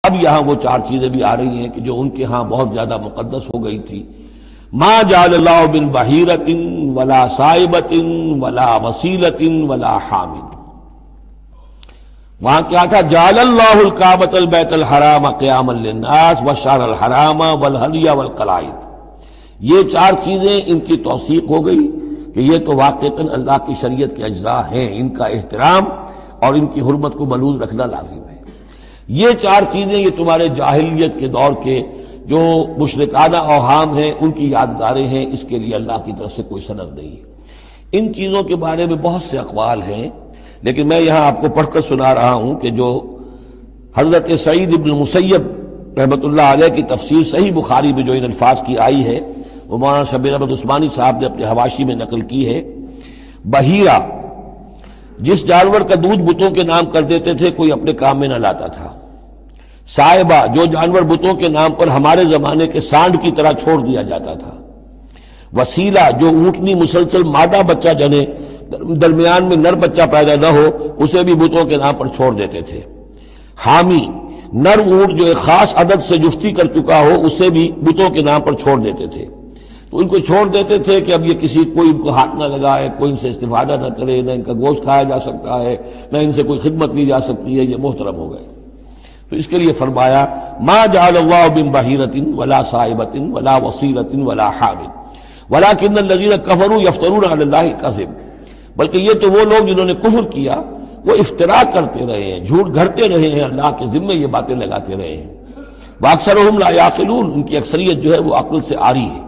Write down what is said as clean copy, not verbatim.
اب یہاں وہ چار چیزیں بھی آ رہی ہیں کہ جو ان کے ہاں بہت زیادہ مقدس ہو گئی تھی. ما جعل اللہ من بحیرۃ ولا صائبۃ ولا وسیلۃ ولا حام. وہاں کیا تھا؟ جعل اللہ الکعبۃ البیت الحرام قیاما للناس والشہر الحرام والہدی والقلائد. یہ چار چیزیں ان کی توثیق ہو گئی کہ یہ تو واقعتاً اللہ کی شریعت کے اجزاء ہیں، ان کا احترام اور ان کی حرمت کو ملحوظ رکھنا لازم ہے. یہ چار چیزیں یہ تمہارے جاہلیت کے دور کے جو مشرکانہ اوہام ہیں ان کی یادگاریں ہیں، اس کے لیے اللہ کی طرف سے کوئی سند نہیں ہے. ان چیزوں کے بارے میں بہت سے اقوال ہیں، لیکن میں یہاں آپ کو پڑھ کر سنا رہا ہوں کہ جو حضرت سعید ابن مسیب رحمۃ اللہ علیہ کی تفسیر صحیح بخاری میں جو ان الفاظ کی آئی ہے وہ مولانا شبیر احمد عثمانی صاحب نے اپنے حواشی میں نقل کی ہے. بحیرہ جس جانور کا دودھ بتوں کے نام کر دیتے تھے، کوئی اپنے کام میں نہ لاتا تھا. صائبہ جو جانور بتوں کے نام پر ہمارے زمانے کے سانڈ کی طرح چھوڑ دیا جاتا تھا. وسیلہ جو اونٹنی مسلسل مادہ بچہ جنے درمیان میں نر بچہ پیدا نہ ہو اسے بھی بتوں کے نام پر چھوڑ دیتے تھے. حامی نر اونٹ جو ایک خاص عدد سے جفتی کر چکا ہو اسے بھی بتوں کے نام پر چھوڑ دیتے تھے. تو ان کو چھوڑ دیتے تھے کہ اب یہ کسی کوئی ان کو ہاتھ نہ لگائے، کوئی ان سے استفادہ نہ کرے، نہ ان کا گوشت کھایا جا سکتا ہے، نہ ان سے کوئی خدمت لی جا سکتی ہے، یہ محترم ہو گئے. تو اس کے لیے فرمایا ما جعل اللہ من بحیرۃ ولا صائبۃ ولا وصیلۃ ولا حام ولکن الذین کفروا یفترون علی اللہ الکذب. بلکہ یہ تو وہ لوگ جنہوں نے کفر کیا وہ افترا کرتے رہے ہیں، جھوٹ گھڑتے رہے ہیں، اللہ کے ذمے یہ باتیں لگاتے رہے ہیں. واکثرہم لا یعقلون، ان کی اکثریت جو ہے وہ عقل سے عاری ہے.